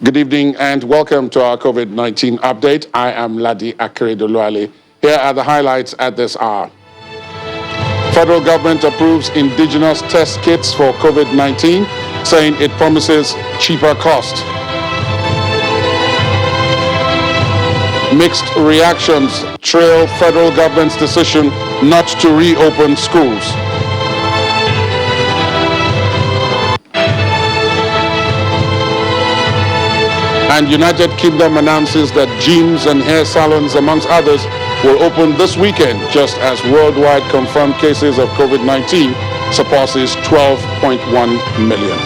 Good evening and welcome to our COVID-19 update. I am Ladi Akeredoluale. Here are the highlights at this hour. Federal government approves indigenous test kits for COVID-19, saying it promises cheaper cost. Mixed reactions trail federal government's decision not to reopen schools. And United Kingdom announces that gyms and hair salons, amongst others, will open this weekend, just as worldwide confirmed cases of COVID-19 surpasses 12.1 million.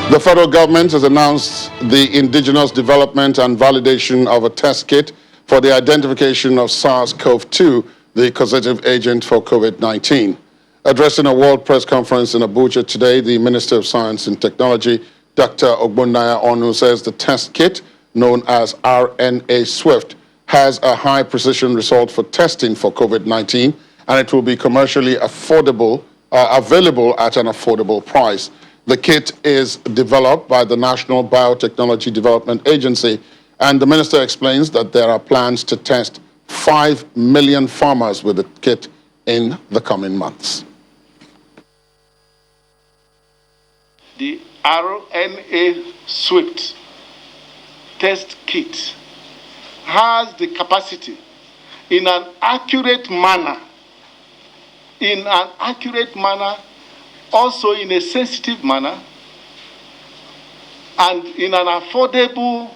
The federal government has announced the indigenous development and validation of a test kit for the identification of SARS-CoV-2, the causative agent for COVID-19. Addressing a World Press Conference in Abuja today, the Minister of Science and Technology, Dr. Ogbonnaya Onu, says the test kit, known as RNA Swift, has a high precision result for testing for COVID-19, and it will be commercially available at an affordable price. The kit is developed by the National Biotechnology Development Agency, and the minister explains that there are plans to test 5 million farmers with the kit in the coming months. The RNA Swift test kit has the capacity in an accurate manner, also in a sensitive manner, and in an affordable,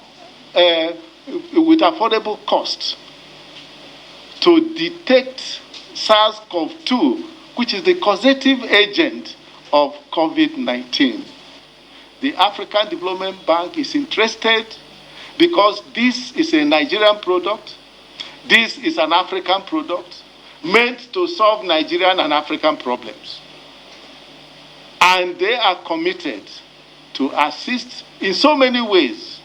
with affordable cost, to detect SARS-CoV-2, which is the causative agent of COVID-19. The African Development Bank is interested because this is a Nigerian product. This is an African product meant to solve Nigerian and African problems. And they are committed to assist in so many ways,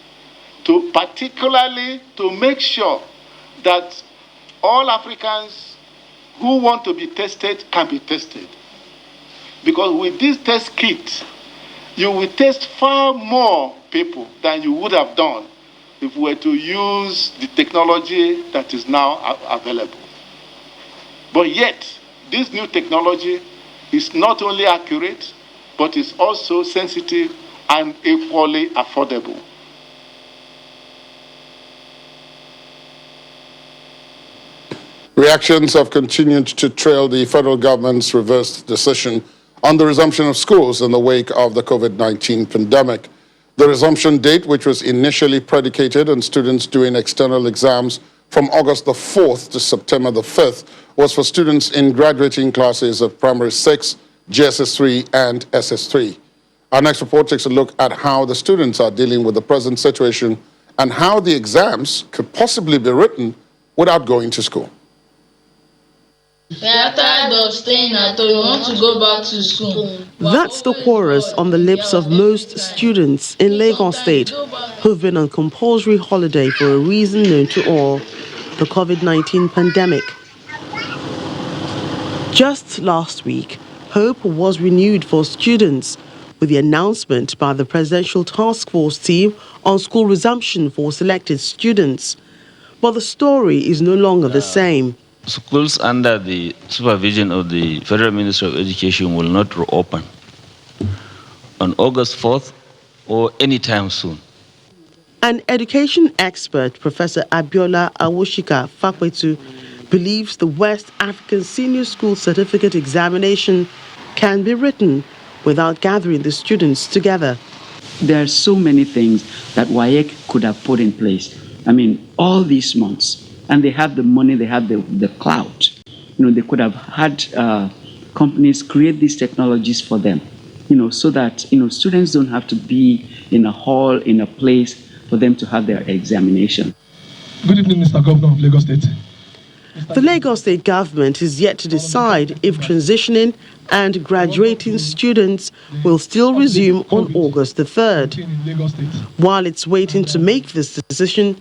particularly to make sure that all Africans who want to be tested can be tested. Because with this test kit, you will test far more people than you would have done if we were to use the technology that is now available. But yet, this new technology is not only accurate, but is also sensitive and equally affordable. Reactions have continued to trail the federal government's reversed decision on the resumption of schools in the wake of the COVID-19 pandemic. The resumption date, which was initially predicated on students doing external exams from August the 4th to September the 5th, was for students in graduating classes of Primary 6, GSS3 and SS3. Our next report takes a look at how the students are dealing with the present situation and how the exams could possibly be written without going to school. We are tired of staying at home. We want to go back to school. That's the chorus on the lips of most students in Lagos State who've been on compulsory holiday for a reason known to all, the COVID-19 pandemic. Just last week, hope was renewed for students with the announcement by the Presidential Task Force team on school resumption for selected students. But the story is no longer the same. Schools under the supervision of the Federal Ministry of Education will not reopen on August 4th or anytime soon. An education expert, Professor Abiola Awoshika Fakwetu, believes the West African Senior School Certificate Examination can be written without gathering the students together. There are so many things that WAEC could have put in place. I mean, all these months, and they have the money, they have the clout. They could have had companies create these technologies for them, so that, students don't have to be in a hall, in a place for them to have their examination. Good evening, Mr. Governor of Lagos State. The Lagos State government is yet to decide if transitioning and graduating students will still resume on August the 3rd. While it's waiting to make this decision,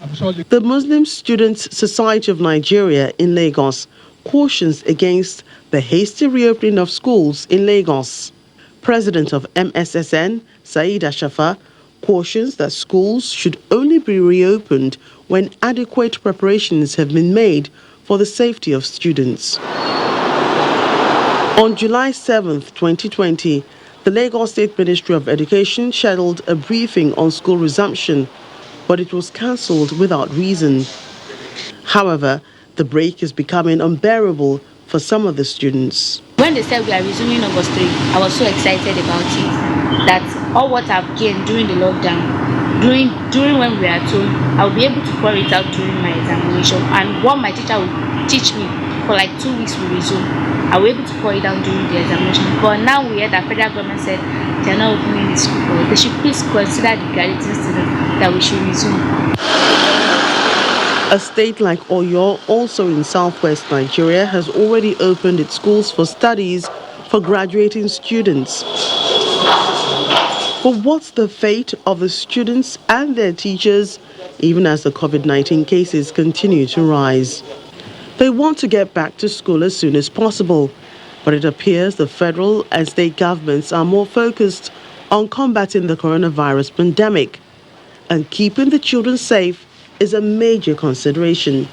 the Muslim Students Society of Nigeria in Lagos cautions against the hasty reopening of schools in Lagos. President of MSSN, Saeed Ashafa, cautions that schools should only be reopened when adequate preparations have been made for the safety of students. On July 7, 2020, the Lagos State Ministry of Education scheduled a briefing on school resumption, but it was cancelled without reason. However, the break is becoming unbearable for some of the students. When they said we are resuming August 3, I was so excited about it that all what I've gained during the lockdown, during when we are at home, I'll be able to pour it out during my examination. And what my teacher will teach me for like 2 weeks will resume. I will be able to pour it down during the examination. But now we hear that federal government said they are not opening the school. They should please consider the graduating students that we should resume. A state like Oyo, also in southwest Nigeria, has already opened its schools for studies for graduating students. But what's the fate of the students and their teachers, even as the COVID-19 cases continue to rise? They want to get back to school as soon as possible, but it appears the federal and state governments are more focused on combating the coronavirus pandemic, and keeping the children safe is a major consideration.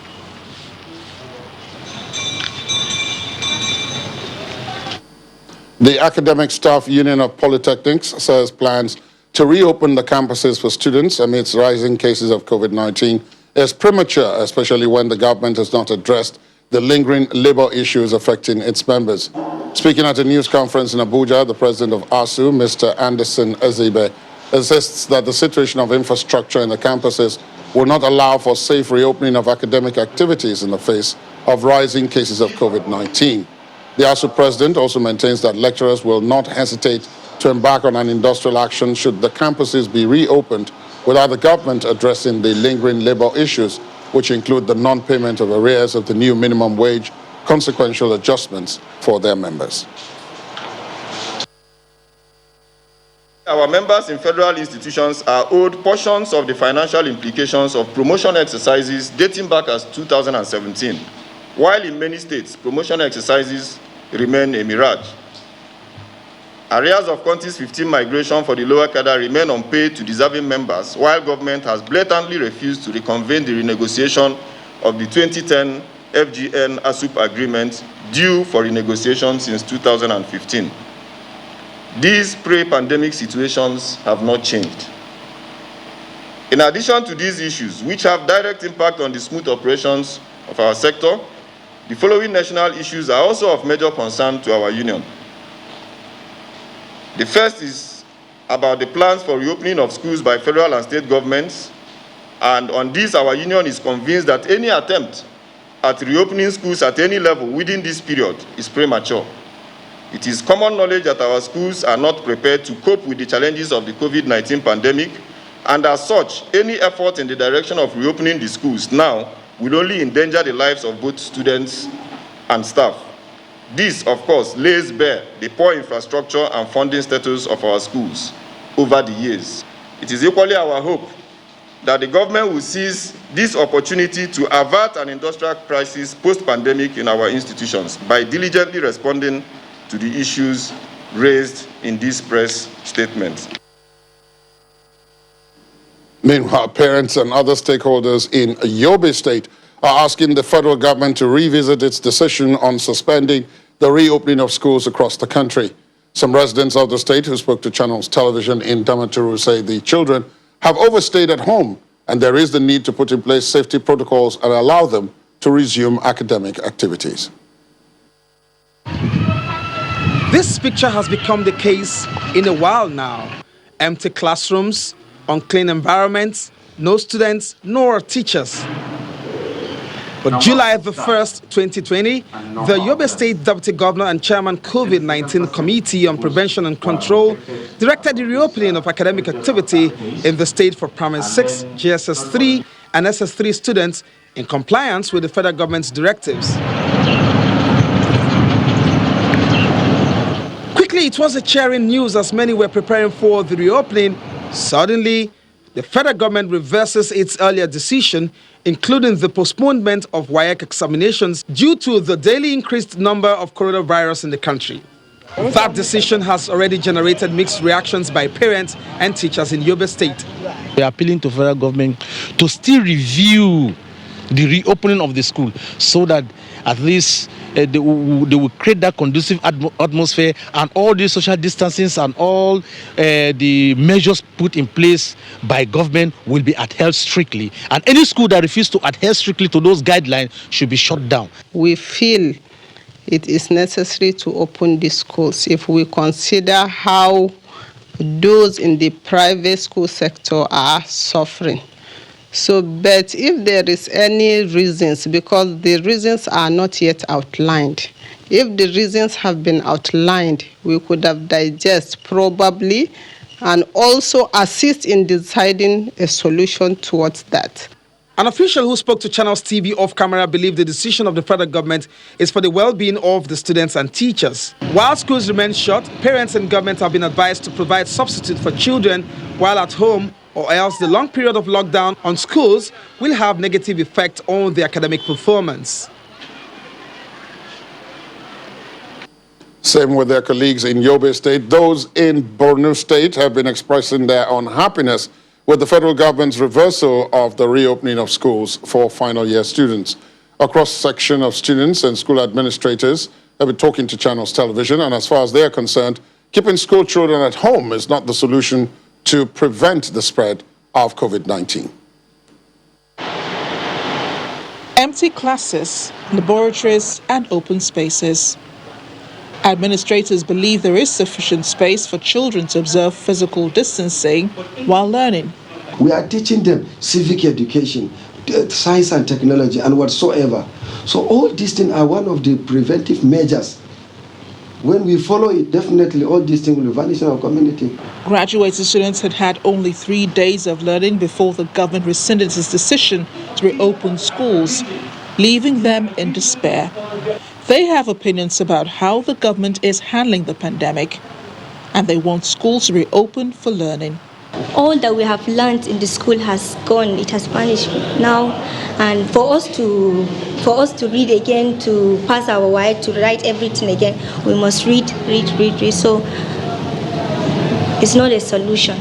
The Academic Staff Union of Polytechnics says plans to reopen the campuses for students amidst rising cases of COVID-19 is premature, especially when the government has not addressed the lingering labor issues affecting its members. Speaking at a news conference in Abuja, the president of ASU, Mr. Anderson Ezebe, insists that the situation of infrastructure in the campuses will not allow for safe reopening of academic activities in the face of rising cases of COVID-19. The ASU president also maintains that lecturers will not hesitate to embark on an industrial action should the campuses be reopened without the government addressing the lingering labor issues, which include the non-payment of arrears of the new minimum wage, consequential adjustments for their members. Our members in federal institutions are owed portions of the financial implications of promotion exercises dating back as 2017, while in many states, promotion exercises remain a mirage. Arrears of Counties 15 migration for the lower cadre remain unpaid to deserving members, while government has blatantly refused to reconvene the renegotiation of the 2010 FGN ASUP agreement due for renegotiation since 2015. These pre-pandemic situations have not changed. In addition to these issues, which have direct impact on the smooth operations of our sector, the following national issues are also of major concern to our union. The first is about the plans for reopening of schools by federal and state governments, and on this our union is convinced that any attempt at reopening schools at any level within this period is premature. It is common knowledge that our schools are not prepared to cope with the challenges of the COVID-19 pandemic, and as such, any effort in the direction of reopening the schools now will only endanger the lives of both students and staff. This, of course, lays bare the poor infrastructure and funding status of our schools over the years. It is equally our hope that the government will seize this opportunity to avert an industrial crisis post-pandemic in our institutions by diligently responding to the issues raised in this press statement. Meanwhile, parents and other stakeholders in Yobe State are asking the federal government to revisit its decision on suspending the reopening of schools across the country. Some residents of the state who spoke to Channels Television in Damaturu say the children have overstayed at home and there is the need to put in place safety protocols and allow them to resume academic activities. This picture has become the case in a while now. Empty classrooms, unclean environments, no students, nor teachers. But July the 1st, 2020, the Yobe State Deputy Governor and Chairman COVID-19 Committee on Prevention and Control directed the reopening of academic activity in the state for Primary 6, GSS 3 and SS 3 students in compliance with the federal government's directives. Initially, it was a cheering news as many were preparing for the reopening. Suddenly, the federal government reverses its earlier decision, including the postponement of WAEC examinations due to the daily increased number of coronavirus in the country. That decision has already generated mixed reactions by parents and teachers in Yobe State. We are appealing to federal government to still review the reopening of the school so that at least they will create that conducive atmosphere, and all the social distancing and all the measures put in place by government will be adhered strictly. And any school that refuses to adhere strictly to those guidelines should be shut down. We feel it is necessary to open the schools if we consider how those in the private school sector are suffering. So, but if there is any reasons, because the reasons are not yet outlined, if the reasons have been outlined, we could have digest probably and also assist in deciding a solution towards that. An official who spoke to Channels TV off camera believed the decision of the federal government is for the well-being of the students and teachers. While schools remain shut, parents and government have been advised to provide substitute for children while at home, or else the long period of lockdown on schools will have negative effect on the academic performance. Same with their colleagues in Yobe State. Those in Borno State have been expressing their unhappiness with the federal government's reversal of the reopening of schools for final year students. A cross-section of students and school administrators have been talking to Channels Television, and as far as they are concerned, keeping school children at home is not the solution to prevent the spread of COVID-19. Empty classes, laboratories, and open spaces. Administrators believe there is sufficient space for children to observe physical distancing while learning. We are teaching them civic education, science and technology, and whatsoever. So all these things are one of the preventive measures. When we follow it, definitely all these things will vanish in our community. Graduating students had only 3 days of learning before the government rescinded its decision to reopen schools, leaving them in despair. They have opinions about how the government is handling the pandemic, and they want schools to reopen for learning. All that we have learned in the school has gone, it has vanished now, and for us to read again, to pass our WAEC, to write everything again, we must read. So it's not a solution.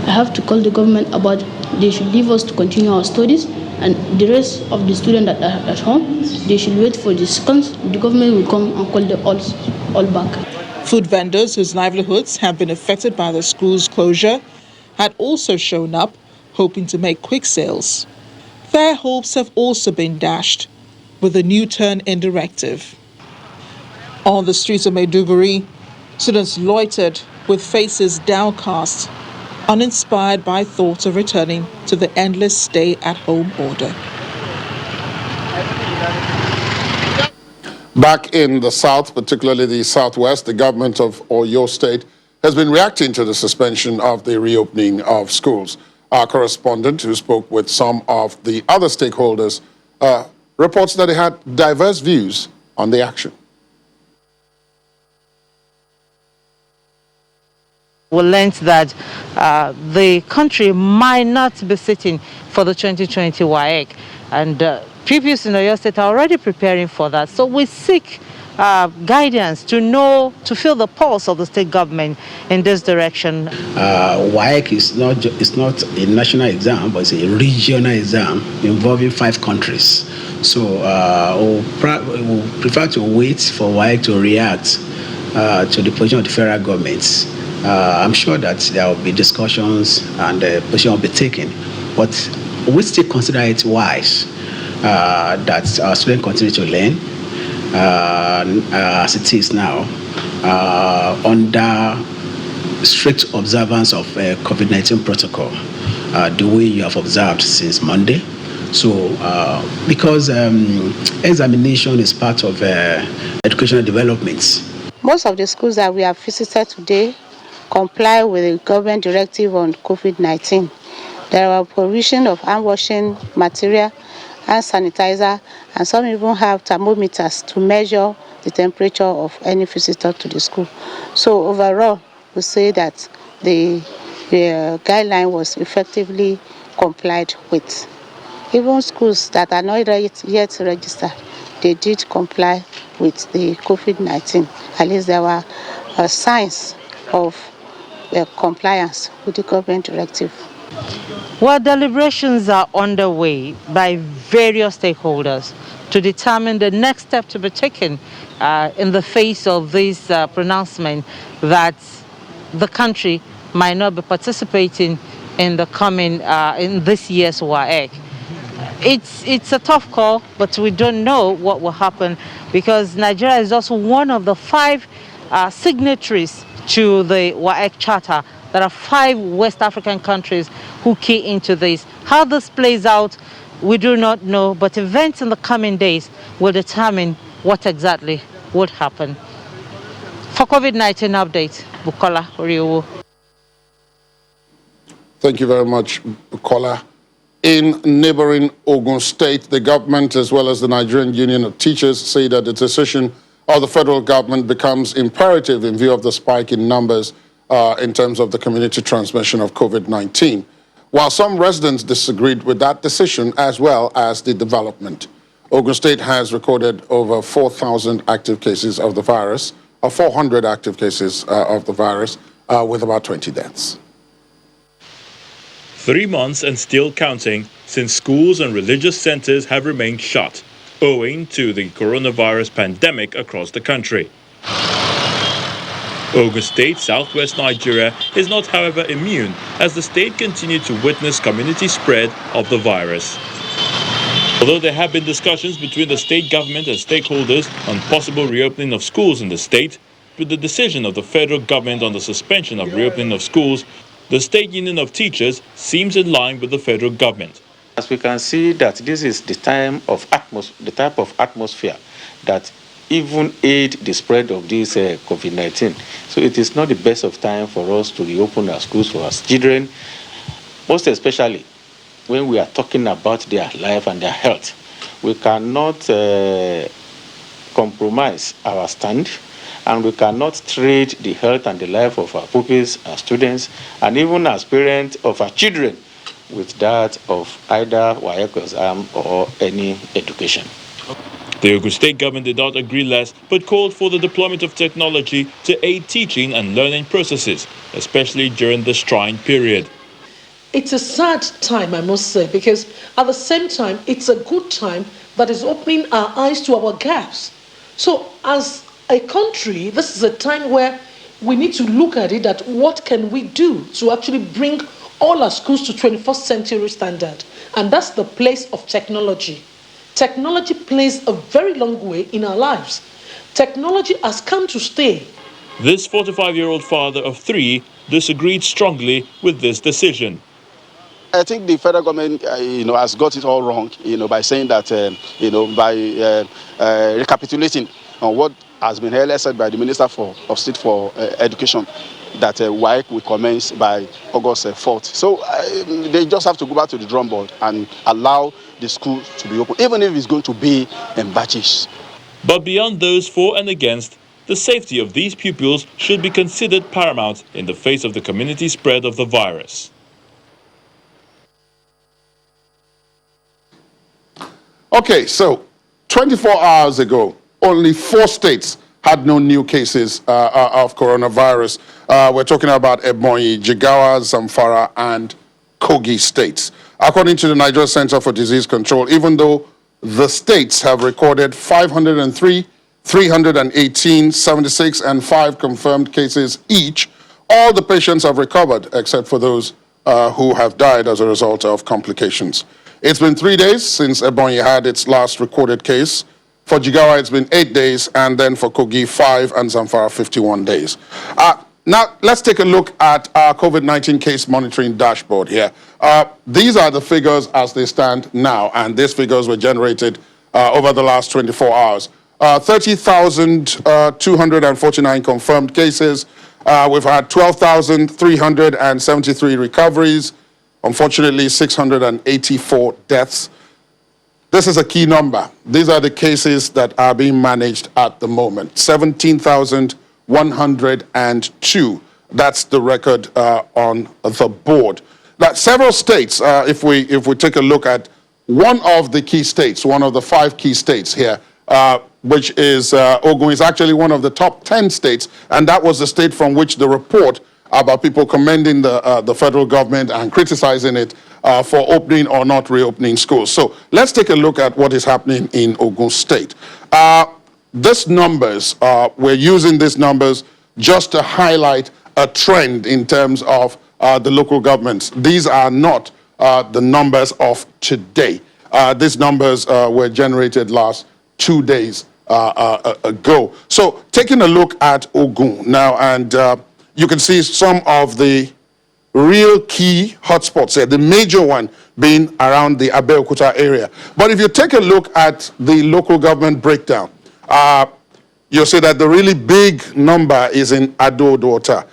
I have to call the government about they should leave us to continue our studies, and the rest of the students that are at home, they should wait for the seconds. The government will come and call them all back. Food vendors whose livelihoods have been affected by the school's closure had also shown up, hoping to make quick sales. Their hopes have also been dashed with the new turn-in directive. On the streets of Maiduguri, students loitered with faces downcast, uninspired by thoughts of returning to the endless stay-at-home order. Back in the south, particularly the southwest, the government of Oyo State has been reacting to the suspension of the reopening of schools. Our correspondent, who spoke with some of the other stakeholders, reports that they had diverse views on the action. We learned that the country might not be sitting for the 2020 WAEC, and pupils in Oyo State are already preparing for that. So we seek guidance to feel the pulse of the state government in this direction. WAEC is not a national exam, but it's a regional exam involving 5 countries. So we'll prefer to wait for WAEC to react to the position of the federal government. I'm sure that there will be discussions and the position will be taken, but we still consider it wise that our students continue to learn as it is now, under strict observance of COVID-19 protocol, the way you have observed since Monday. So, because examination is part of educational development. Most of the schools that we have visited today comply with the government directive on COVID-19. There are provision of hand washing material, hand sanitizer, and some even have thermometers to measure the temperature of any visitor to the school. So overall, we say that the guideline was effectively complied with. Even schools that are not yet registered, they did comply with the COVID-19. At least there were signs of compliance with the government directive. Well, deliberations are underway by various stakeholders to determine the next step to be taken in the face of this pronouncement that the country might not be participating in the coming in this year's WAEC. It's a tough call, but we don't know what will happen because Nigeria is also one of the 5 signatories to the WAEC Charter. There are 5 West African countries who key into this. How this plays out, we do not know, but events in the coming days will determine what exactly would happen. For COVID-19 update, Bukola Oriowo. Thank you very much, Bukola. In neighboring Ogun State, the government as well as the Nigerian Union of Teachers say that the decision of the federal government becomes imperative in view of the spike in numbers in terms of the community transmission of COVID-19. While some residents disagreed with that decision as well as the development. Ogun State has recorded over 4,000 active cases of the virus, or 400 active cases of the virus, with about 20 deaths. 3 months and still counting since schools and religious centers have remained shut, owing to the coronavirus pandemic across the country. Ogun State, southwest Nigeria, is not, however, immune as the state continued to witness community spread of the virus. Although there have been discussions between the state government and stakeholders on possible reopening of schools in the state, with the decision of the federal government on the suspension of reopening of schools, the State Union of Teachers seems in line with the federal government. As we can see that this is the type of atmosphere that even aid the spread of this COVID-19. So it is not the best of time for us to reopen our schools for our children, most especially when we are talking about their life and their health. We cannot compromise our stand, and we cannot trade the health and the life of our pupils, our students, and even as parents of our children with that of either WAEC exam or any education. The Ogun State government did not agree less, but called for the deployment of technology to aid teaching and learning processes, especially during this trying period. It's a sad time, I must say, because at the same time, it's a good time that is opening our eyes to our gaps. So as a country, this is a time where we need to look at it, at what can we do to actually bring all our schools to 21st century standard. And that's the place of technology. Technology plays a very long way in our lives. Technology has come to stay. This 45-year-old father of 3 disagreed strongly with this decision. I think the federal government, has got it all wrong, by saying that, by recapitulating on what has been earlier said by the Minister of State for Education, that WAEC will commence by August 4th. So they just have to go back to the drawing board and allow the school to be open, even if it's going to be in batches. But beyond those for and against, the safety of these pupils should be considered paramount in the face of the community spread of the virus. Okay, so 24 hours ago, only 4 states had no new cases of coronavirus. We're talking about Ebonyi, Jigawa, Zamfara, and Kogi states. According to the Nigeria Center for Disease Control, even though the states have recorded 503, 318, 76, and 5 confirmed cases each, all the patients have recovered except for those who have died as a result of complications. It's been 3 days since Ebonyi had its last recorded case. For Jigawa, it's been 8 days, and then for Kogi, 5, and Zamfara, 51 days. Now, let's take a look at our COVID-19 case monitoring dashboard here. These are the figures as they stand now, and these figures were generated over the last 24 hours. 30,249 confirmed cases. We've had 12,373 recoveries. Unfortunately, 684 deaths. this is a key number. These are the cases that are being managed at the moment. 17,102. That's the record on the board. Now, several states, if we take a look at one of the key states, one of the 5 key states here, which is Ogun, is actually one of the top 10 states, and that was the state from which the report about people commending the federal government and criticizing it for opening or not reopening schools. So let's take a look at what is happening in Ogun State. These numbers, we're using these numbers just to highlight a trend in terms of the local governments. These are not the numbers of today. These numbers were generated last 2 days ago. So taking a look at Ogun now, and you can see some of the real key hotspots here, the major one being around the Abeokuta area. But if you take a look at the local government breakdown, you'll see that the really big number is in Ado-Ota,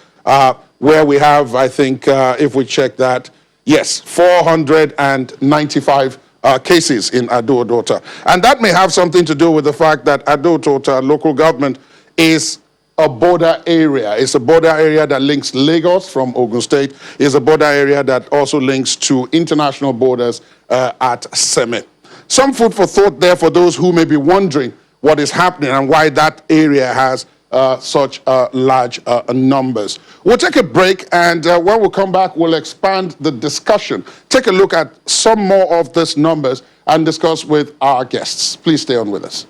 where we have, I think, if we check that, yes, 495 cases in Ado-Ota. And that may have something to do with the fact that Ado-Ota local government is a border area. It's a border area that links Lagos from Ogun State. It's a border area that also links to international borders at Seme. Some food for thought there for those who may be wondering what is happening and why that area has such large numbers. We'll take a break, and when we come back, we'll expand the discussion, take a look at some more of these numbers, and discuss with our guests. Please stay on with us.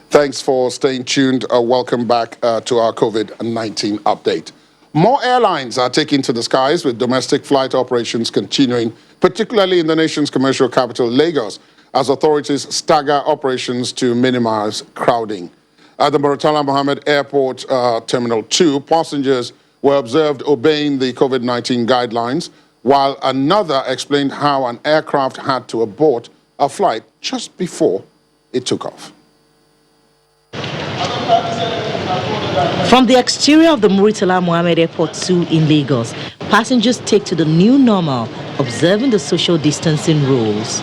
Thanks for staying tuned. Welcome back to our COVID-19 update. More airlines are taking to the skies, with domestic flight operations continuing, particularly in the nation's commercial capital, Lagos, as authorities stagger operations to minimize crowding. At the Murtala Mohammed Airport Terminal 2, passengers were observed obeying the COVID-19 guidelines, while another explained how an aircraft had to abort a flight just before it took off. From the exterior of the Murtala Mohammed Airport 2 in Lagos, passengers take to the new normal, observing the social distancing rules.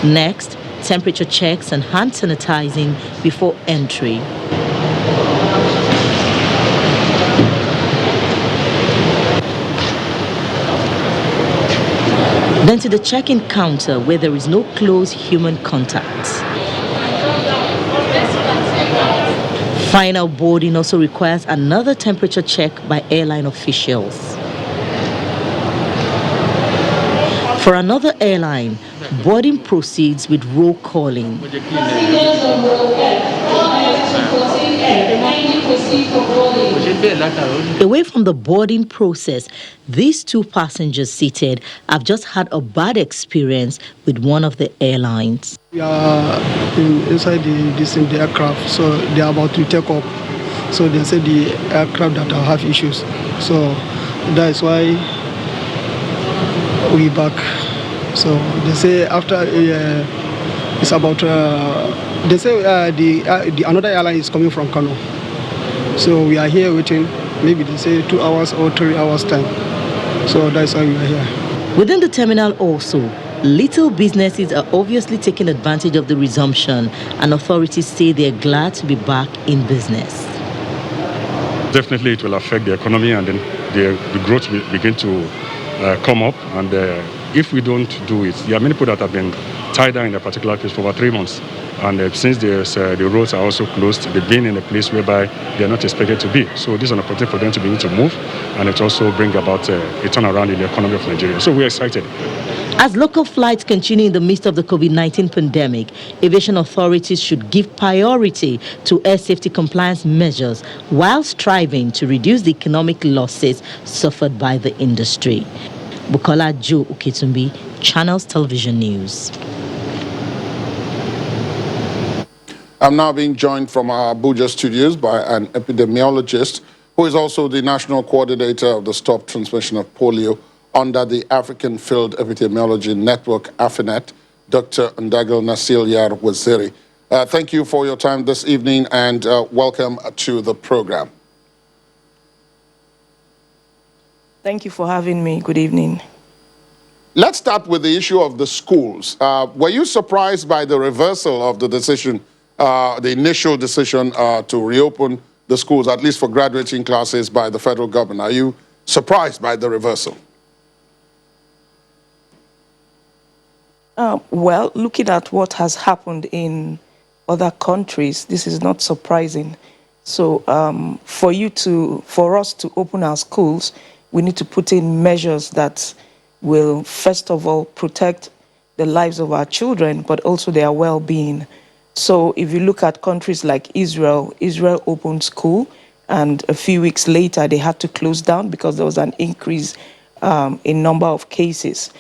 Next, temperature checks and hand sanitizing before entry. Then to the check-in counter, where there is no close human contact. Final boarding also requires another temperature check by airline officials. For another airline, boarding proceeds with roll calling. Away from the boarding process, these 2 passengers seated have just had a bad experience with one of the airlines. We are inside the aircraft, so they are about to take off. So they say the aircraft that have issues. So that is why we back. So they say after it's about they say the another airline is coming from Kano. So we are here waiting. Maybe they say 2 hours or 3 hours time. So that's why we are here. Within the terminal also, little businesses are obviously taking advantage of the resumption, and authorities say they're glad to be back in business. Definitely it will affect the economy, and then the growth will begin to come up. And if we don't do it, there are many people that have been tied down in a particular place for over 3 months. And since the roads are also closed, they've been in a place whereby they are not expected to be. So this is an opportunity for them to begin to move, and it also bring about a turnaround in the economy of Nigeria. So we're excited. As local flights continue in the midst of the COVID-19 pandemic, aviation authorities should give priority to air safety compliance measures while striving to reduce the economic losses suffered by the industry. Bukola Joe Uketumbi, Channels Television News. I'm now being joined from our Abuja studios by an epidemiologist who is also the national coordinator of the Stop Transmission of Polio under the African Field Epidemiology Network, AFINET, Dr. Ndagal Nasil Yar Waziri. Thank you for your time this evening and welcome to the program. Thank you for having me. Good evening. Let's start with the issue of the schools. Were you surprised by the reversal of the decision, the initial decision to reopen the schools, at least for graduating classes, by the federal government? Are you surprised by the reversal? Well, looking at what has happened in other countries, this is not surprising. So for us to open our schools, we need to put in measures that will, first of all, protect the lives of our children, but also their well-being. So if you look at countries like Israel, Israel opened school, and a few weeks later, they had to close down because there was an increase in number of cases.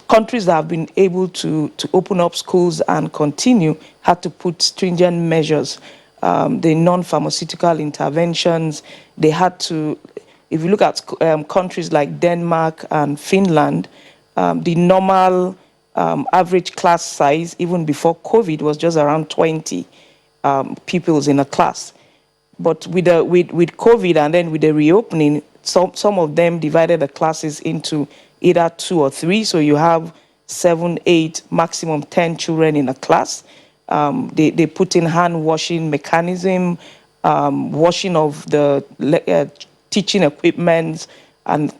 Countries that have been able to open up schools and continue had to put stringent measures, the non-pharmaceutical interventions. They had to, if you look at countries like Denmark and Finland, the normal average class size, even before COVID, was just around 20 pupils in a class. But with COVID and then with the reopening, some of them divided the classes into either 2 or 3. So you have 7, 8, maximum 10 children in a class. They put in hand washing mechanism, washing of the teaching equipment, and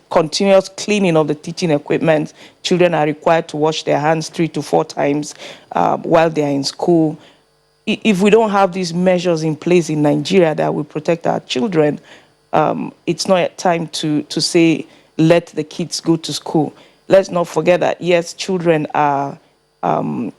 continuous cleaning of the teaching equipment. Children are required to wash their hands 3 to 4 times while they are in school. If we don't have these measures in place in Nigeria that will protect our children, it's not yet time to say, let the kids go to school. Let's not forget that, yes, children are they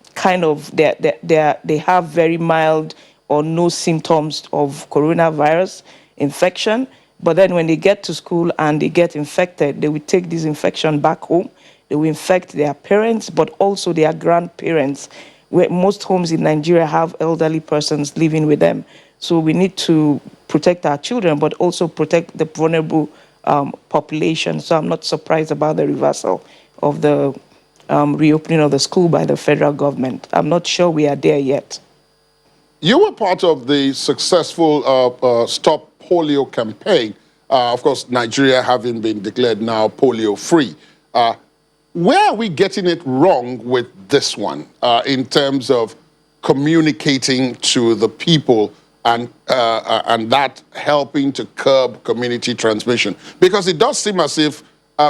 have very mild or no symptoms of coronavirus infection. But then when they get to school and they get infected, they will take this infection back home. They will infect their parents, but also their grandparents, where most homes in Nigeria have elderly persons living with them. So we need to protect our children, but also protect the vulnerable population. So I'm not surprised about the reversal of the reopening of the school by the federal government. I'm not sure we are there yet. You were part of the successful Stop Polio campaign. Of course, Nigeria having been declared now polio-free. Where are we getting it wrong with this one in terms of communicating to the people and that helping to curb community transmission? Because it does seem as if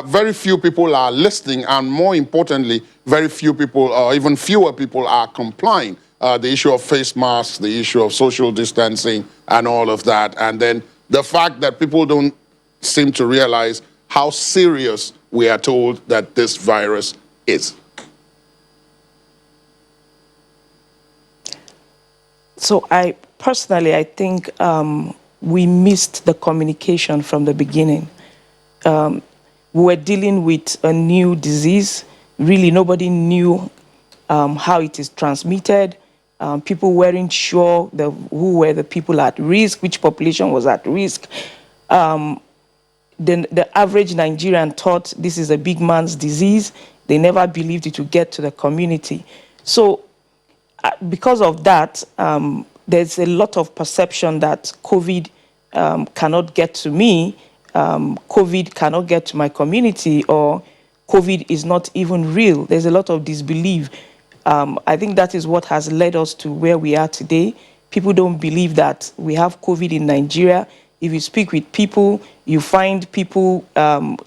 very few people are listening, and more importantly, very few people, or even fewer people, are complying. The issue of face masks, the issue of social distancing, and all of that. And then the fact that people don't seem to realize how serious we are told that this virus is. So I think we missed the communication from the beginning. We were dealing with a new disease. Really, nobody knew how it is transmitted. People weren't sure who were the people at risk, which population was at risk. The average Nigerian thought this is a big man's disease. They never believed it would get to the community. So because of that, there's a lot of perception that COVID cannot get to me, COVID cannot get to my community, or COVID is not even real. There's a lot of disbelief. I think that is what has led us to where we are today. People don't believe that we have COVID in Nigeria. If you speak with people, you find people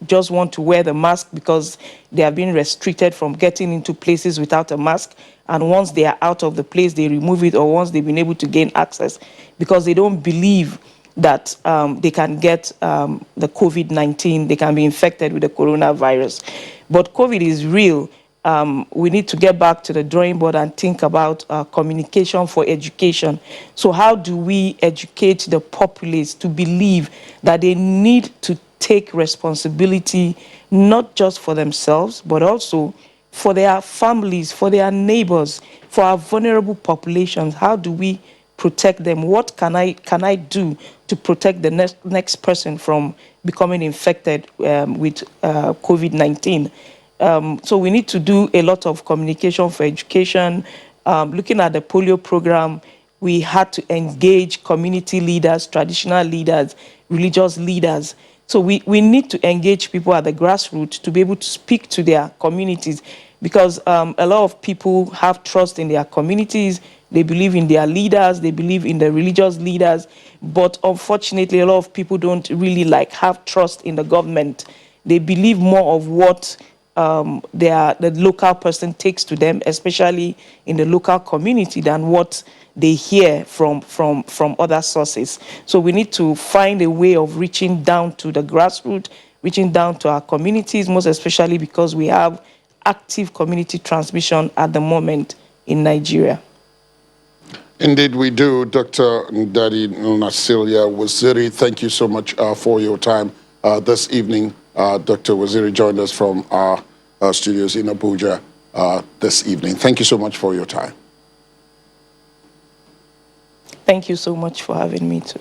just want to wear the mask because they are being restricted from getting into places without a mask. And once they are out of the place, they remove it, or once they've been able to gain access, because they don't believe that they can get the COVID-19, they can be infected with the coronavirus. But COVID is real. We need to get back to the drawing board and think about communication for education. So how do we educate the populace to believe that they need to take responsibility, not just for themselves, but also for their families, for their neighbors, for our vulnerable populations? How do we protect them? What can I do to protect the next person from becoming infected with COVID-19? So we need to do a lot of communication for education. Looking at the polio program, we had to engage community leaders, traditional leaders, religious leaders. So we need to engage people at the grassroots to be able to speak to their communities, because a lot of people have trust in their communities. They believe in their leaders, they believe in the religious leaders, but unfortunately, a lot of people don't really have trust in the government. They believe more of what the local person takes to them, especially in the local community, than what they hear from other sources. So we need to find a way of reaching down to the grassroots, reaching down to our communities, most especially because we have active community transmission at the moment in Nigeria. Indeed, we do. Dr. Ndadi Nasilia Waziri, thank you so much for your time this evening. Dr. Waziri joined us from our studios in Abuja this evening. Thank you so much for your time. Thank you so much for having me too.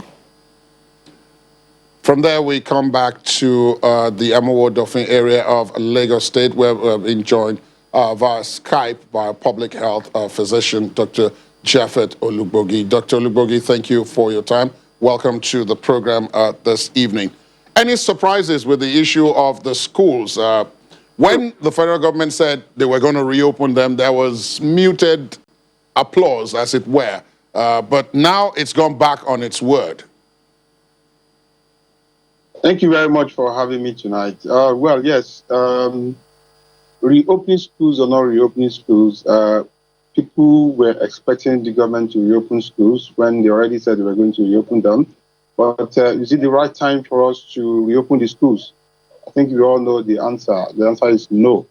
From there, we come back to the Amowo-Dofin area of Lagos State, where we've been joined via Skype by a public health physician, Dr. Japhet Olugbogi. Dr. Olugbogi, thank you for your time. Welcome to the program this evening. Any surprises with the issue of the schools? When the federal government said they were going to reopen them, there was muted applause, as it were. But now it's gone back on its word. Thank you very much for having me tonight. Well, yes, reopening schools or not reopening schools, people were expecting the government to reopen schools when they already said they were going to reopen them. But is it the right time for us to reopen the schools? I think we all know the answer. The answer is no.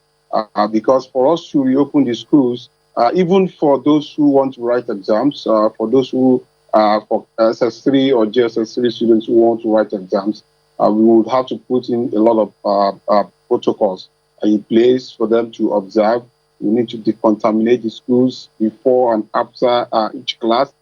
Because for us to reopen the schools, even for those who want to write exams, for those who, for SS3 or GSS3 students who want to write exams, we would have to put in a lot of protocols in place for them to observe. We need to decontaminate the schools before and after each class.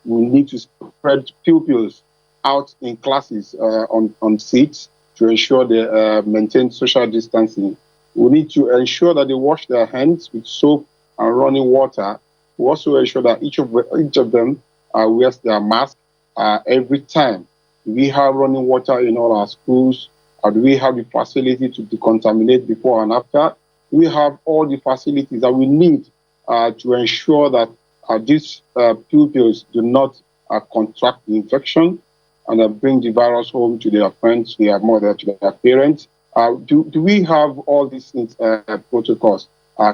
We need to spread pupils out in classes on seats to ensure they maintain social distancing. We need to ensure that they wash their hands with soap and running water. We also ensure that each of them wears their mask every time. Do we have running water in all our schools? Or do we have the facility to decontaminate before and after? We have all the facilities that we need to ensure that these pupils do not contract the infection and bring the virus home to their friends, to their mother, to their parents. Do we have all these things, protocols?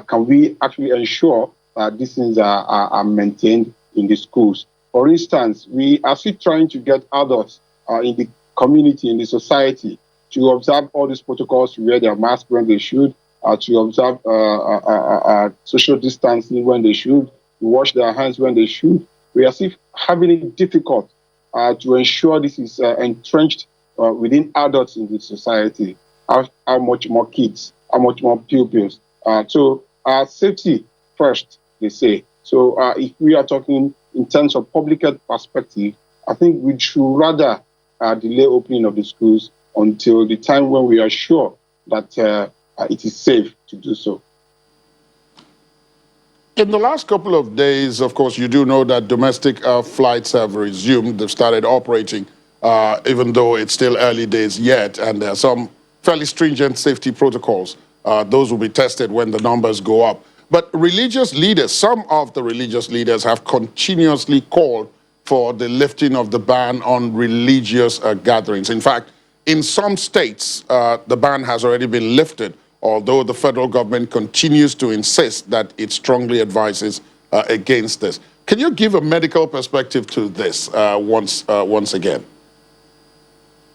Can we actually ensure that these things are maintained in the schools? For instance, we are still trying to get adults in the community, in the society, to observe all these protocols, to wear their mask when they should, to observe social distancing when they should, to wash their hands when they should. We are still having it difficult to ensure this is entrenched within adults in the society. How much more kids, how much more pupils. So safety first, they say. So if we are talking in terms of public health perspective, I think we should rather delay opening of the schools until the time when we are sure that it is safe to do so. In the last couple of days, of course, you do know that domestic flights have resumed. They've started operating, even though it's still early days yet, and there are some fairly stringent safety protocols. Those will be tested when the numbers go up. But religious leaders, some of the religious leaders have continuously called for the lifting of the ban on religious gatherings. In fact, in some states, the ban has already been lifted, although the federal government continues to insist that it strongly advises against this. Can you give a medical perspective to this once again?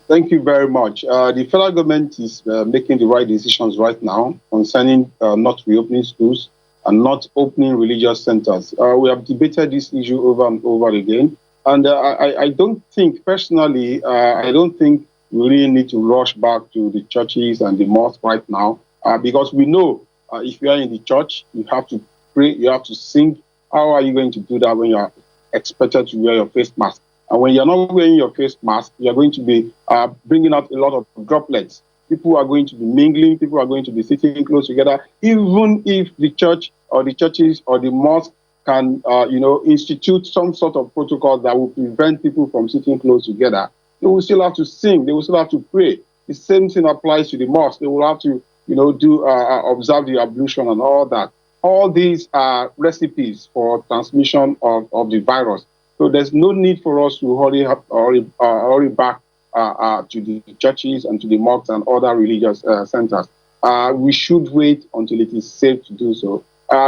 Thank you very much. The federal government is making the right decisions right now concerning not reopening schools and not opening religious centers. We have debated this issue over and over again. And I don't think, personally, I don't think we really need to rush back to the churches and the mosques right now, because we know if you are in the church, you have to pray, you have to sing. How are you going to do that when you are expected to wear your face mask? And when you're not wearing your face mask, you're going to be bringing out a lot of droplets People are going to be mingling. People are going to be sitting close together. Even if the church or the churches or the mosque can, institute some sort of protocol that will prevent people from sitting close together, they will still have to sing. They will still have to pray. The same thing applies to the mosque. They will have to, observe the ablution and all that. All these are recipes for transmission of the virus. So there's no need for us to hurry back to the churches and to the mosques and other religious centers. We should wait until it is safe to do so.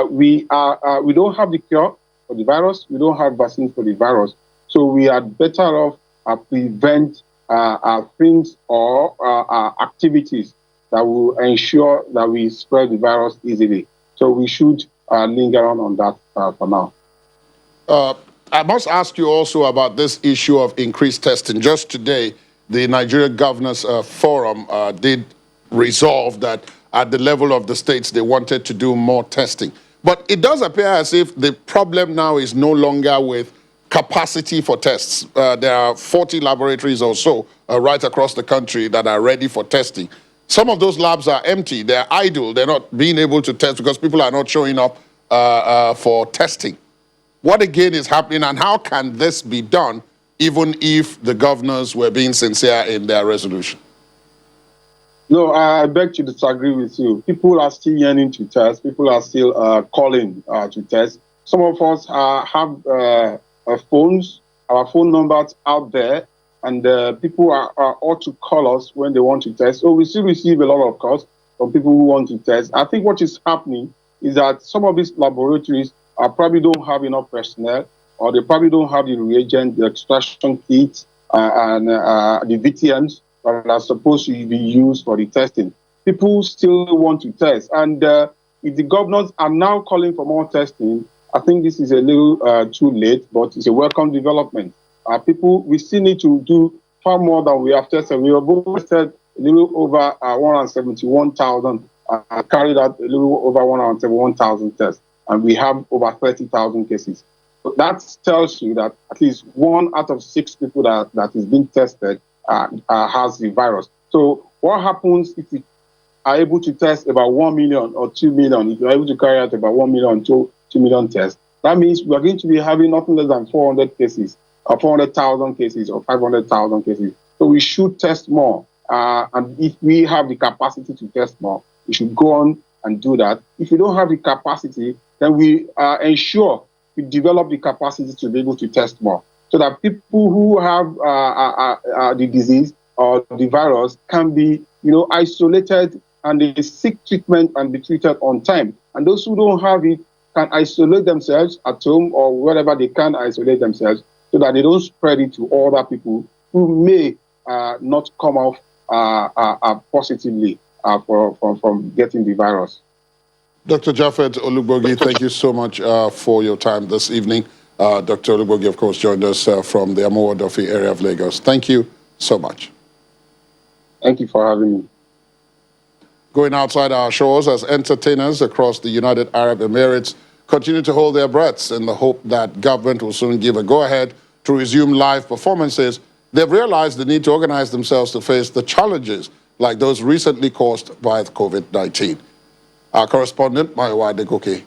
We don't have the cure for the virus. We don't have vaccines for the virus. So we are better off prevent things or activities that will ensure that we spread the virus easily. So we should linger on that for now. I must ask you also about this issue of increased testing. Just today, the Nigeria Governors Forum did resolve that at the level of the states, they wanted to do more testing. But it does appear as if the problem now is no longer with capacity for tests. There are 40 laboratories or so right across the country that are ready for testing. Some of those labs are empty. They're idle. They're not being able to test because people are not showing up for testing. What again is happening, and how can this be done even if the governors were being sincere in their resolution? No, I beg to disagree with you. People are still yearning to test. People are still calling to test. Some of us have phones, our phone numbers out there, and people are ought to call us when they want to test. So we still receive a lot of calls from people who want to test. I think what is happening is that some of these laboratories probably don't have enough personnel, or they probably don't have the reagent, the extraction kits, and the VTMs that are supposed to be used for the testing. People still want to test. And if the governors are now calling for more testing, I think this is a little too late, but it's a welcome development. We still need to do far more than we have tested. We have tested a little over 171,000, carried out a little over 171,000 tests, and we have over 30,000 cases. So that tells you that at least 1 out of 6 people that is being tested has the virus. So what happens if we are able to test about 1 million or 2 million, if you're able to carry out about 1 million, 2 million tests, that means we are going to be having nothing less than 400 cases, or 400,000 cases, or 500,000 cases. So we should test more. And if we have the capacity to test more, we should go on and do that. If we don't have the capacity, then we ensure we develop the capacity to be able to test more, so that people who have the disease or the virus can be, isolated, and they seek treatment and be treated on time. And those who don't have it can isolate themselves at home or wherever they can isolate themselves, so that they don't spread it to other people who may not come off positively from getting the virus. Dr. Japheth Olugbogi, thank you so much for your time this evening. Dr. Olugbogi, of course, joined us from the Amowo-Odofi area of Lagos. Thank you so much. Thank you for having me. Going outside our shores, as entertainers across the United Arab Emirates continue to hold their breaths in the hope that government will soon give a go-ahead to resume live performances, they've realized the need to organize themselves to face the challenges like those recently caused by COVID-19. Our correspondent, Mayowa Adegoke,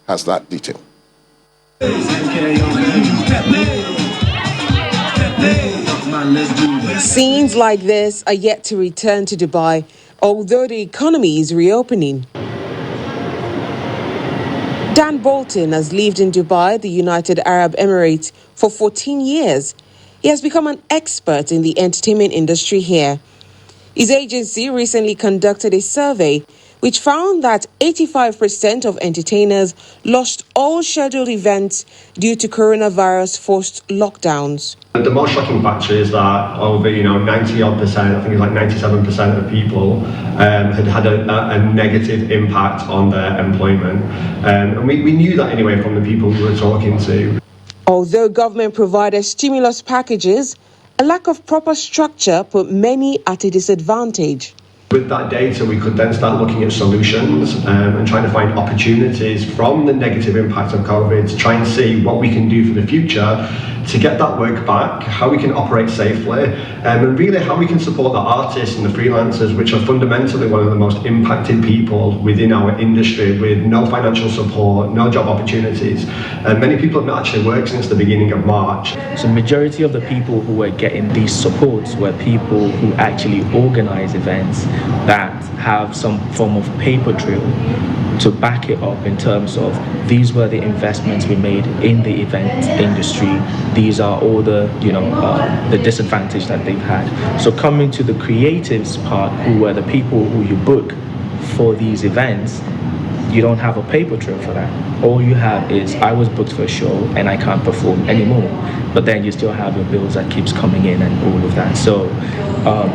has that detail. Scenes like this are yet to return to Dubai, although the economy is reopening. Dan Bolton has lived in Dubai, the United Arab Emirates, for 14 years. He has become an expert in the entertainment industry here. His agency recently conducted a survey which found that 85% of entertainers lost all scheduled events due to coronavirus-forced lockdowns. The most shocking factor is that over 90-odd%, I think it's like 97% of people had a negative impact on their employment. And we knew that anyway from the people we were talking to. Although government provided stimulus packages, a lack of proper structure put many at a disadvantage. With that data, we could then start looking at solutions and trying to find opportunities from the negative impact of COVID to try and see what we can do for the future to get that work back, how we can operate safely, and really how we can support the artists and the freelancers, which are fundamentally one of the most impacted people within our industry, with no financial support, no job opportunities. And many people have not actually worked since the beginning of March. So majority of the people who were getting these supports were people who actually organize events that have some form of paper trail to back it up in terms of these were the investments we made in the event industry. These are all the, the disadvantage that they've had. So coming to the creatives part, who were the people who you book for these events, you don't have a paper trail for that. All you have is, I was booked for a show and I can't perform anymore. But then you still have your bills that keeps coming in and all of that. So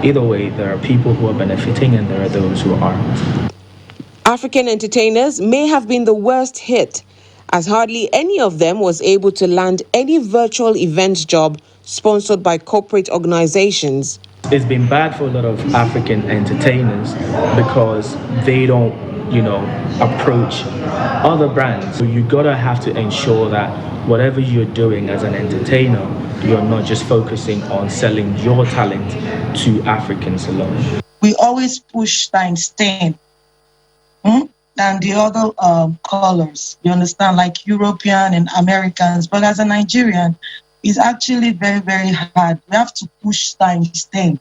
either way, there are people who are benefiting and there are those who aren't. African entertainers may have been the worst hit, as hardly any of them was able to land any virtual event job sponsored by corporate organizations. It's been bad for a lot of African entertainers because they don't, approach other brands. So you gotta have to ensure that whatever you're doing as an entertainer, you're not just focusing on selling your talent to Africans alone. We always push times 10 than the other colors, you understand, like European and Americans. But as a Nigerian, it's actually very, very hard. We have to push times 10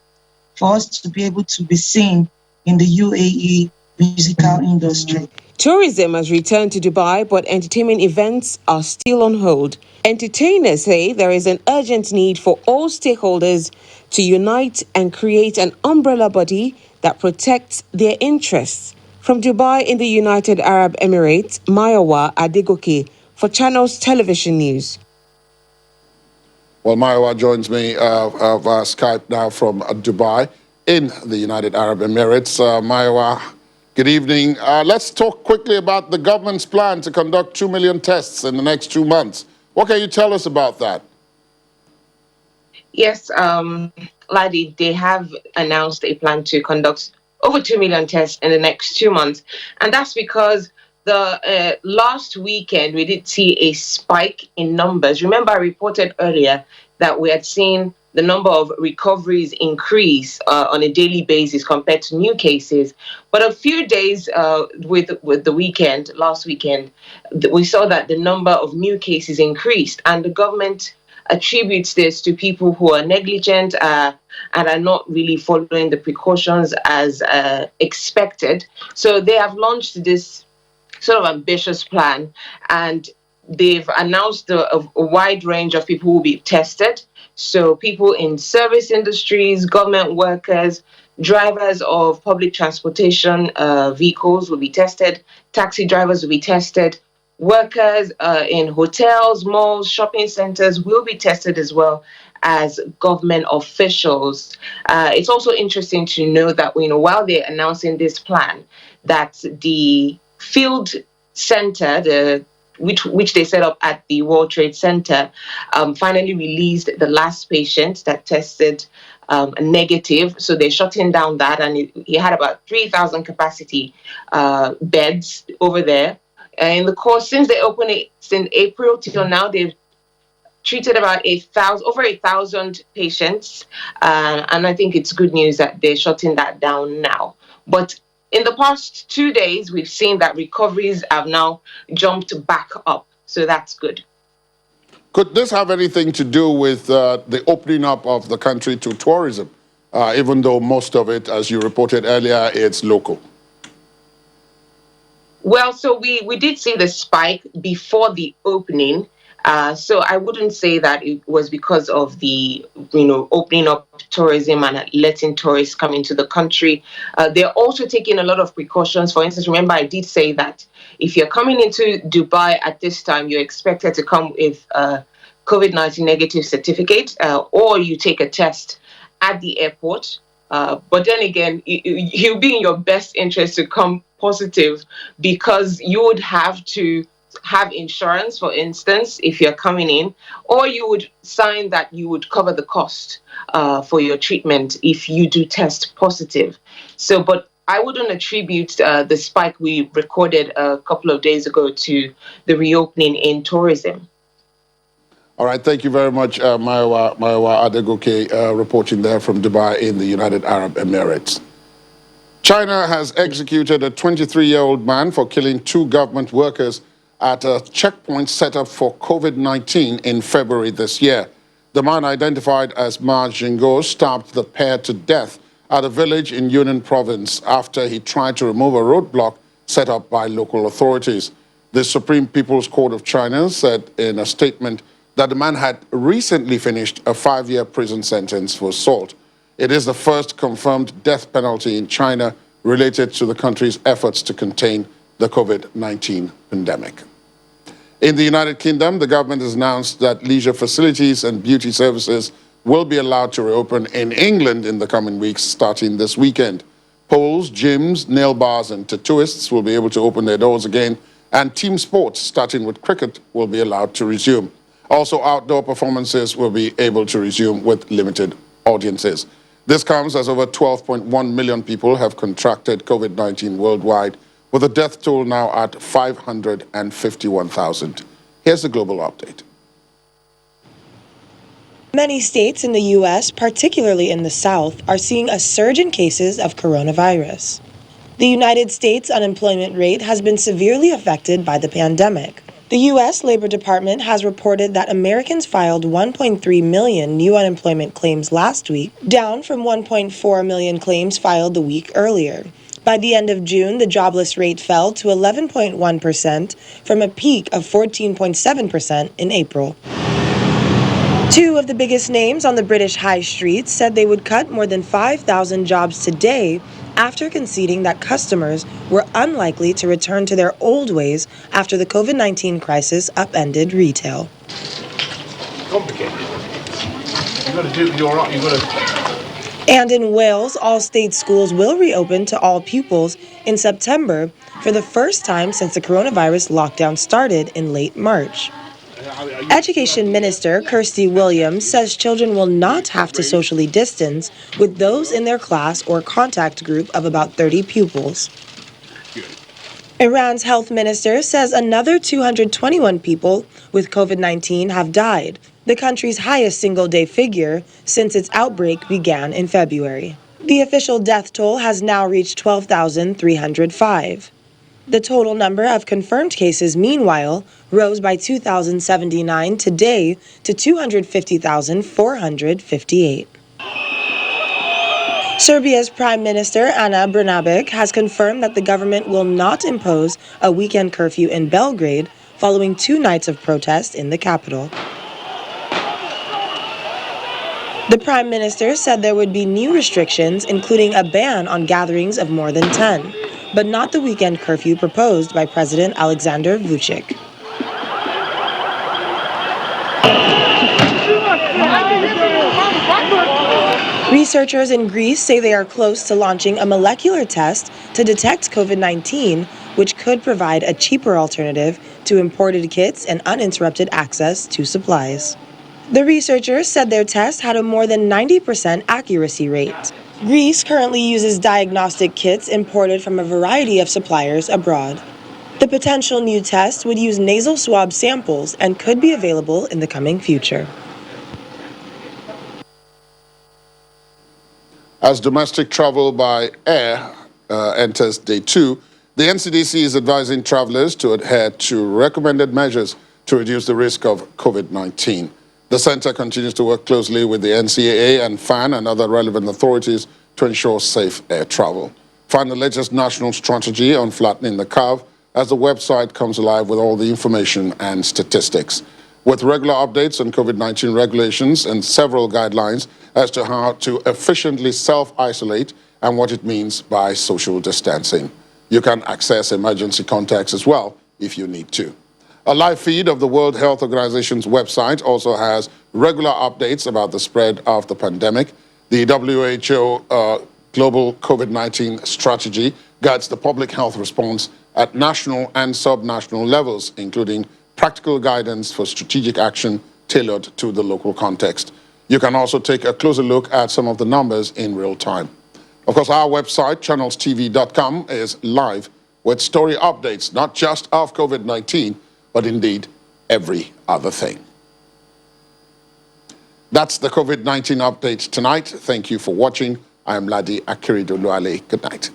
for us to be able to be seen in the UAE musical industry. Tourism has returned to Dubai, but entertainment events are still on hold. Entertainers say there is an urgent need for all stakeholders to unite and create an umbrella body that protects their interests. From Dubai in the United Arab Emirates, Mayowa Adegoke for Channels Television News. Well, Mayowa joins me via Skype now from Dubai in the United Arab Emirates. Mayowa, good evening. Let's talk quickly about the government's plan to conduct 2 million tests in the next 2 months. What can you tell us about that? Yes, Ladi, they have announced a plan to conduct over 2 million tests in the next 2 months. And that's because the last weekend we did see a spike in numbers. Remember, I reported earlier that we had seen the number of recoveries increase on a daily basis compared to new cases. But a few days with the weekend, last weekend, we saw that the number of new cases increased, and the government attributes this to people who are negligent and are not really following the precautions as expected. So they have launched this sort of ambitious plan, and they've announced a wide range of people who will be tested. So people in service industries, government workers, drivers of public transportation vehicles will be tested, taxi drivers will be tested, workers in hotels, malls, shopping centers will be tested, as well as government officials. It's also interesting to know that while they're announcing this plan, that the field center, which they set up at the World Trade Center, finally released the last patient that tested negative. So they're shutting down that, and he had about 3,000 capacity beds over there. In the course, since they opened it in April till now, they've treated about over 1,000 patients, and I think it's good news that they're shutting that down now. But in the past 2 days, we've seen that recoveries have now jumped back up, so that's good. Could this have anything to do with the opening up of the country to tourism, even though most of it, as you reported earlier, it's local? Well, so we did see the spike before the opening. So I wouldn't say that it was because of the, opening up tourism and letting tourists come into the country. They're also taking a lot of precautions. For instance, remember I did say that if you're coming into Dubai at this time, you're expected to come with a COVID-19 negative certificate, or you take a test at the airport. But then again, you'll be in your best interest to come positive, because you would have to have insurance, for instance, if you're coming in, or you would sign that you would cover the cost for your treatment if you do test positive. So, but I wouldn't attribute the spike we recorded a couple of days ago to the reopening in tourism. All right, thank you very much, Maiwa Adegoke, reporting there from Dubai in the United Arab Emirates. China has executed a 23-year-old man for killing 2 government workers at a checkpoint set up for COVID-19 in February this year. The man, identified as Ma Jinggo, stabbed the pair to death at a village in Yunnan province after he tried to remove a roadblock set up by local authorities. The Supreme People's Court of China said in a statement that the man had recently finished a 5-year prison sentence for assault. It is the first confirmed death penalty in China related to the country's efforts to contain the COVID-19 pandemic. In the United Kingdom, the government has announced that leisure facilities and beauty services will be allowed to reopen in England in the coming weeks, starting this weekend. Pools, gyms, nail bars, and tattooists will be able to open their doors again, and team sports, starting with cricket, will be allowed to resume. Also, outdoor performances will be able to resume with limited audiences. This comes as over 12.1 million people have contracted COVID-19 worldwide, with a death toll now at 551,000. Here's the global update. Many states in the U.S., particularly in the South, are seeing a surge in cases of coronavirus. The United States unemployment rate has been severely affected by the pandemic. The U.S. Labor Department has reported that Americans filed 1.3 million new unemployment claims last week, down from 1.4 million claims filed the week earlier. By the end of June, the jobless rate fell to 11.1% from a peak of 14.7% in April. 2 of the biggest names on the British high street said they would cut more than 5,000 jobs today after conceding that customers were unlikely to return to their old ways after the COVID-19 crisis upended retail. Complicated. You've got to do you're right. You've got to. And in Wales, all state schools will reopen to all pupils in September for the first time since the coronavirus lockdown started in late March. Education Minister Kirsty Williams says children will not have to socially distance with those in their class or contact group of about 30 pupils. Iran's health minister says another 221 people with COVID-19 have died, the country's highest single-day figure since its outbreak began in February. The official death toll has now reached 12,305. The total number of confirmed cases, meanwhile, rose by 2,079 today to 250,458. Serbia's Prime Minister Ana Brnabic has confirmed that the government will not impose a weekend curfew in Belgrade following 2 nights of protest in the capital. The Prime Minister said there would be new restrictions, including a ban on gatherings of more than 10, but not the weekend curfew proposed by President Alexander Vučić. Researchers in Greece say they are close to launching a molecular test to detect COVID-19, which could provide a cheaper alternative to imported kits and uninterrupted access to supplies. The researchers said their test had a more than 90% accuracy rate. Greece currently uses diagnostic kits imported from a variety of suppliers abroad. The potential new test would use nasal swab samples and could be available in the coming future. As domestic travel by air enters day 2, the NCDC is advising travelers to adhere to recommended measures to reduce the risk of COVID-19. The center continues to work closely with the NCAA and FAN and other relevant authorities to ensure safe air travel. Find the latest national strategy on flattening the curve as the website comes alive with all the information and statistics, with regular updates on COVID-19 regulations and several guidelines as to how to efficiently self-isolate and what it means by social distancing. You can access emergency contacts as well if you need to. A live feed of the World Health Organization's website also has regular updates about the spread of the pandemic. The WHO Global COVID-19 Strategy guides the public health response at national and sub-national levels, including practical guidance for strategic action tailored to the local context. You can also take a closer look at some of the numbers in real time. Of course, our website, channelstv.com, is live with story updates, not just of COVID-19, but indeed every other thing. That's the COVID-19 update tonight. Thank you for watching. I am Ladi Akiridoluale. Good night.